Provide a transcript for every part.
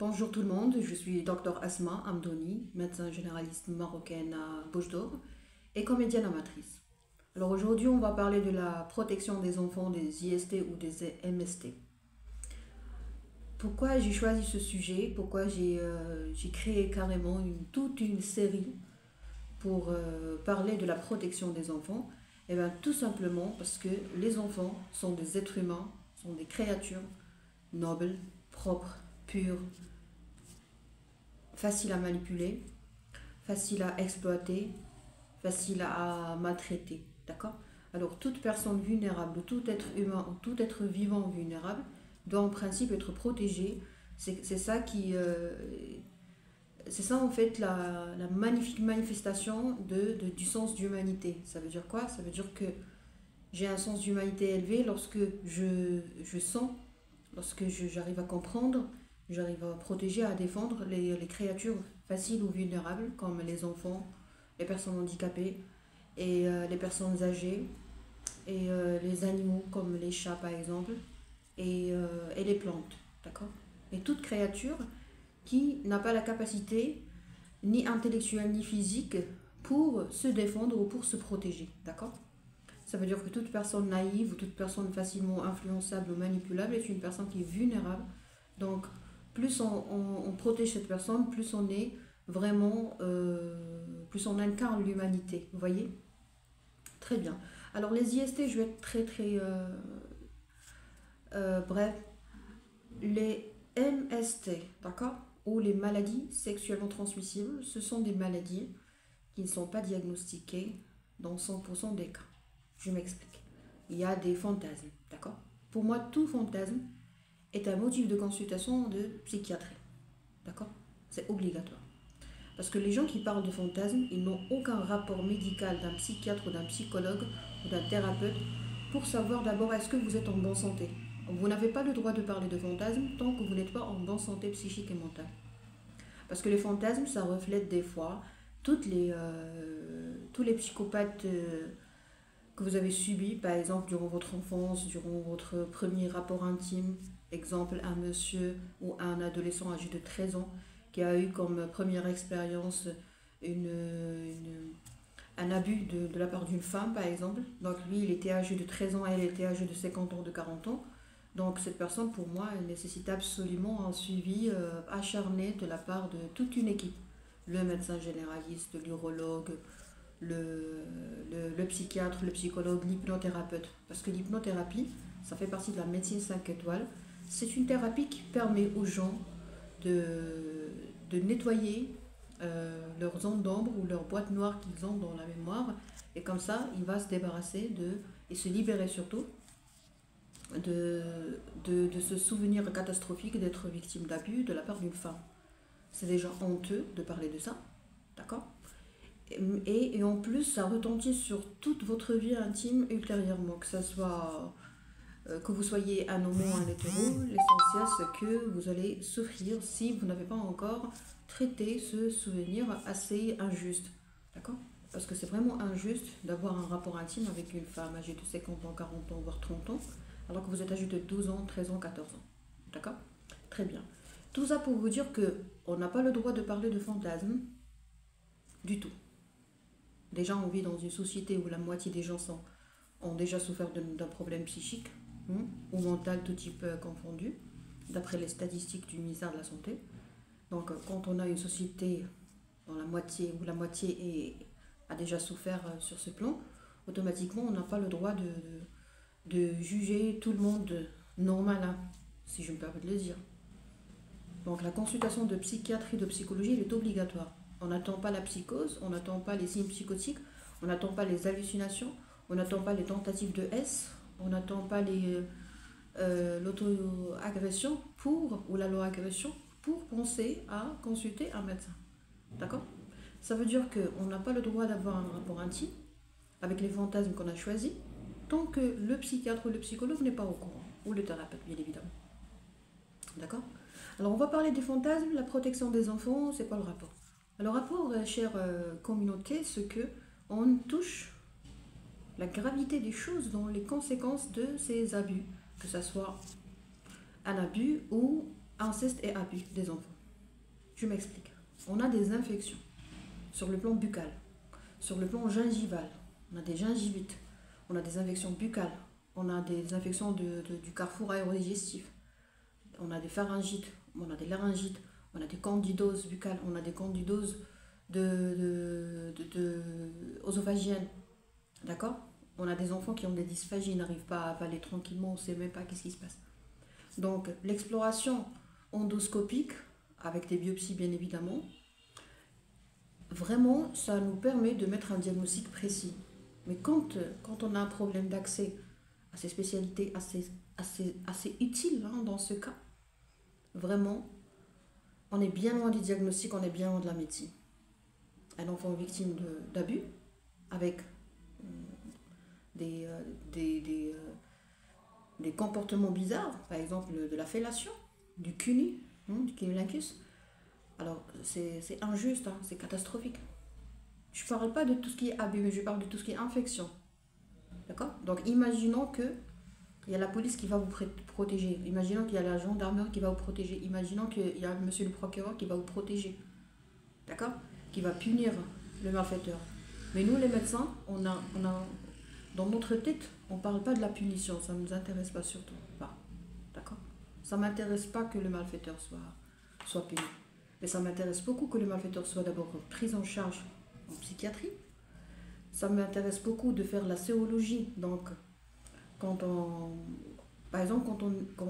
Bonjour tout le monde, je suis Dr Asma Amdouni, médecin généraliste marocaine à Bouches d'Or et comédienne amatrice. Alors aujourd'hui, on va parler de la protection des enfants des IST ou des MST. Pourquoi j'ai choisi ce sujet? Pourquoi j'ai créé carrément toute une série pour parler de la protection des enfants? Eh bien, tout simplement parce que les enfants sont des êtres humains, sont des créatures nobles, propres, pures, faciles à manipuler, faciles à exploiter, faciles à maltraiter. D'accord? Alors, toute personne vulnérable, tout être humain ou tout être vivant vulnérable doit en principe être protégé. C'est ça c'est ça en fait la magnifique manifestation du sens d'humanité. Ça veut dire quoi? Ça veut dire que j'ai un sens d'humanité élevé lorsque je sens, lorsque j'arrive à comprendre, j'arrive à protéger, à défendre les créatures faciles ou vulnérables comme les enfants, les personnes handicapées et les personnes âgées et les animaux comme les chats par exemple et les plantes. D'accord? Et toute créature qui n'a pas la capacité ni intellectuelle ni physique pour se défendre ou pour se protéger. D'accord? Ça veut dire que toute personne naïve ou toute personne facilement influençable ou manipulable est une personne qui est vulnérable. Donc, plus on protège cette personne, plus on est vraiment, plus on incarne l'humanité. Vous voyez? Très bien. Alors, les IST, je vais être très bref. Les MST, d'accord? Ou les maladies sexuellement transmissibles, ce sont des maladies qui ne sont pas diagnostiquées dans 100% des cas. Je m'explique. Il y a des fantasmes, d'accord? Pour moi, tout fantasme est un motif de consultation de psychiatrie, d'accord? C'est obligatoire. Parce que les gens qui parlent de fantasmes, ils n'ont aucun rapport médical d'un psychiatre ou d'un psychologue ou d'un thérapeute pour savoir d'abord est-ce que vous êtes en bonne santé. Vous n'avez pas le droit de parler de fantasmes tant que vous n'êtes pas en bonne santé psychique et mentale. Parce que les fantasmes, ça reflète des fois tous les psychopathes que vous avez subis, par exemple, durant votre enfance, durant votre premier rapport intime. Exemple, un monsieur ou un adolescent âgé de 13 ans qui a eu comme première expérience un abus de la part d'une femme, par exemple. Donc lui, il était âgé de 13 ans, elle était âgée de 50 ans, de 40 ans. Donc cette personne, pour moi, elle nécessite absolument un suivi acharné de la part de toute une équipe. Le médecin généraliste, l'urologue, le psychiatre, le psychologue, l'hypnothérapeute. Parce que l'hypnothérapie, ça fait partie de la médecine 5 étoiles. C'est une thérapie qui permet aux gens de, de nettoyer leurs ondes d'ombre ou leurs boîtes noires qu'ils ont dans la mémoire. Et comme ça, il va se débarrasser et se libérer surtout de ce souvenir catastrophique d'être victime d'abus de la part d'une femme. C'est déjà honteux de parler de ça, d'accord? Et en plus, ça retentit sur toute votre vie intime ultérieurement, que ça soit que vous soyez un homo ou un hétéro, l'essentiel c'est que vous allez souffrir si vous n'avez pas encore traité ce souvenir assez injuste, d'accord? Parce que c'est vraiment injuste d'avoir un rapport intime avec une femme âgée de 50 ans, 40 ans, voire 30 ans, alors que vous êtes âgé de 12 ans, 13 ans, 14 ans, d'accord? Très bien. Tout ça pour vous dire que on n'a pas le droit de parler de fantasmes du tout. Déjà, on vit dans une société où la moitié des gens ont déjà souffert d'un problème psychique ou mental, tout type confondu, d'après les statistiques du ministère de la Santé. Donc, quand on a une société dont où la moitié a déjà souffert sur ce plan, automatiquement, on n'a pas le droit de juger tout le monde normal, hein, si je me permets de le dire. Donc, la consultation de psychiatrie, de psychologie, elle est obligatoire. On n'attend pas la psychose, on n'attend pas les signes psychotiques, on n'attend pas les hallucinations, on n'attend pas les tentatives de S, on n'attend pas l'auto-agression ou la loi-agression pour penser à consulter un médecin. D'accord? Ça veut dire qu'on n'a pas le droit d'avoir un rapport intime avec les fantasmes qu'on a choisis tant que le psychiatre ou le psychologue n'est pas au courant, ou le thérapeute, bien évidemment. D'accord? Alors, on va parler des fantasmes, la protection des enfants, c'est quoi le rapport? Le rapport, chère communauté, c'est que on touche la gravité des choses dans les conséquences de ces abus, que ce soit un abus ou inceste et abus des enfants. Je m'explique. On a des infections sur le plan buccal, sur le plan gingival. On a des gingivites, on a des infections buccales, on a des infections du carrefour aérodigestif, on a des pharyngites, on a des laryngites, on a des candidoses buccales, on a des candidoses œsophagiennes. D'accord? On a des enfants qui ont des dysphagies, ils n'arrivent pas à avaler tranquillement, on ne sait même pas qu'est-ce qui se passe. Donc, l'exploration endoscopique, avec des biopsies bien évidemment, vraiment, ça nous permet de mettre un diagnostic précis. Mais quand on a un problème d'accès à ces spécialités assez utiles dans ce cas, vraiment, on est bien loin du diagnostic, on est bien loin de la médecine. Un enfant victime d'abus, avec des comportements bizarres, par exemple de la fellation, du cunnilingus. Alors, c'est injuste, c'est catastrophique. Je ne parle pas de tout ce qui est abus, mais je parle de tout ce qui est infection. D'accord? Donc, imaginons qu'il y a la police qui va vous protéger. Imaginons qu'il y a la gendarmerie qui va vous protéger. Imaginons qu'il y a monsieur le procureur qui va vous protéger. D'accord? Qui va punir le malfaiteur. Mais nous, les médecins, on a dans notre tête, on ne parle pas de la punition. Ça ne nous intéresse pas surtout. Pas. D'accord? Ça ne m'intéresse pas que le malfaiteur soit puni. Mais ça m'intéresse beaucoup que le malfaiteur soit d'abord pris en charge en psychiatrie. Ça m'intéresse beaucoup de faire la sérologie. Donc, par exemple, quand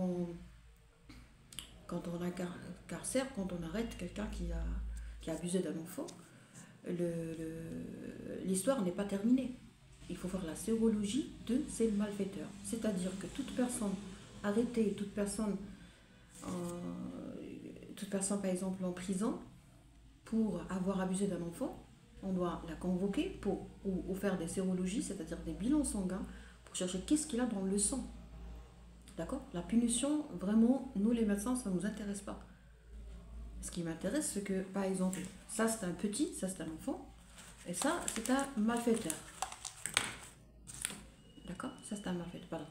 on incarcère, quand on arrête quelqu'un qui a abusé d'un enfant, l'histoire n'est pas terminée. Il faut faire la sérologie de ces malfaiteurs. C'est-à-dire que toute personne arrêtée, toute personne par exemple en prison pour avoir abusé d'un enfant, on doit la convoquer ou faire des sérologies, c'est-à-dire des bilans sanguins pour chercher qu'est-ce qu'il a dans le sang. D'accord? La punition, vraiment, nous les médecins, ça ne nous intéresse pas. Ce qui m'intéresse, c'est que, par exemple, ça c'est un petit, ça c'est un enfant, et ça c'est un malfaiteur. D'accord? Ça c'est un malfaiteur, pardon.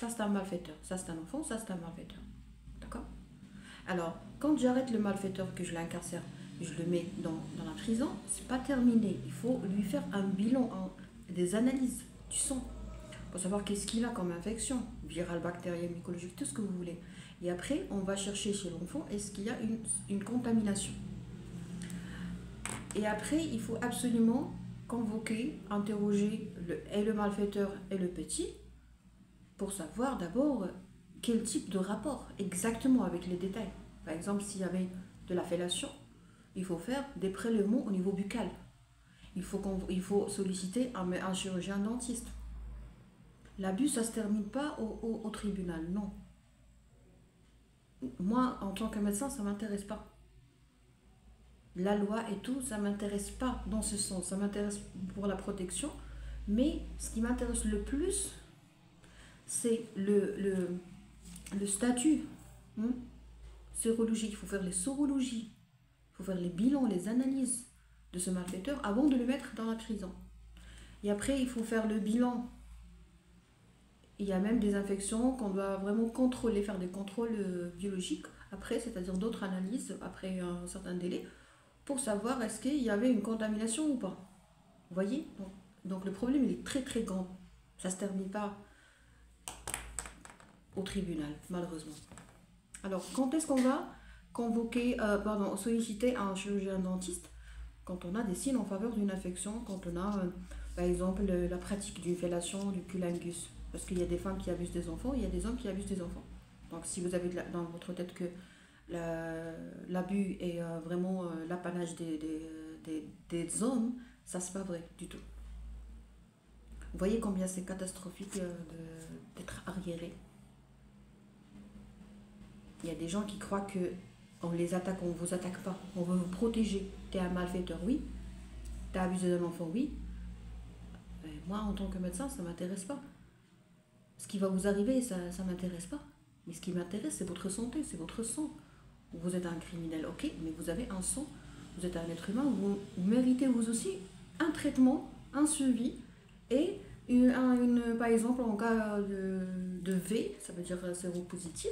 Ça c'est un malfaiteur, ça c'est un enfant, ça c'est un malfaiteur. D'accord? Alors, quand j'arrête le malfaiteur, que je l'incarcère, je le mets dans la prison, c'est pas terminé. Il faut lui faire un bilan, des analyses du sang, pour savoir qu'est-ce qu'il a comme infection, virale, bactérienne, mycologique, tout ce que vous voulez. Et après, on va chercher chez l'enfant, est-ce qu'il y a une contamination. Et après, il faut absolument convoquer, interroger le malfaiteur et le petit, pour savoir d'abord quel type de rapport exactement avec les détails. Par exemple, s'il y avait de la fellation, il faut faire des prélèvements au niveau buccal. Il faut solliciter un chirurgien dentiste. L'abus, ça ne se termine pas au tribunal, non. Moi, en tant que médecin, ça ne m'intéresse pas. La loi et tout, ça ne m'intéresse pas dans ce sens. Ça m'intéresse pour la protection. Mais ce qui m'intéresse le plus, c'est le statut sérologique. Il faut faire les sérologies. Il faut faire les bilans, les analyses de ce malfaiteur avant de le mettre dans la prison. Et après, il faut faire le bilan. Il y a même des infections qu'on doit vraiment contrôler, faire des contrôles biologiques après, c'est-à-dire d'autres analyses après un certain délai, pour savoir est-ce qu'il y avait une contamination ou pas. Vous voyez? Donc le problème, il est très très grand. Ça ne se termine pas au tribunal, malheureusement. Alors, quand est-ce qu'on va solliciter un chirurgien dentiste? Quand on a des signes en faveur d'une infection, quand on a, par exemple, la pratique d'une fellation du cunnilingus. Parce qu'il y a des femmes qui abusent des enfants, il y a des hommes qui abusent des enfants. Donc, si vous avez dans votre tête que l'abus est vraiment l'apanage des hommes, ça c'est pas vrai du tout. Vous voyez combien c'est catastrophique d'être arriéré. Il y a des gens qui croient que on les attaque, on ne vous attaque pas, on veut vous protéger. Tu es un malfaiteur, oui. Tu as abusé d'un enfant, oui. Mais moi, en tant que médecin, ça ne m'intéresse pas. Ce qui va vous arriver, ça ne m'intéresse pas. Mais ce qui m'intéresse, c'est votre santé, c'est votre sang. Vous êtes un criminel, ok, mais vous avez un sang, vous êtes un être humain, vous méritez vous aussi un traitement, un suivi et par exemple en cas de V, ça veut dire séropositif,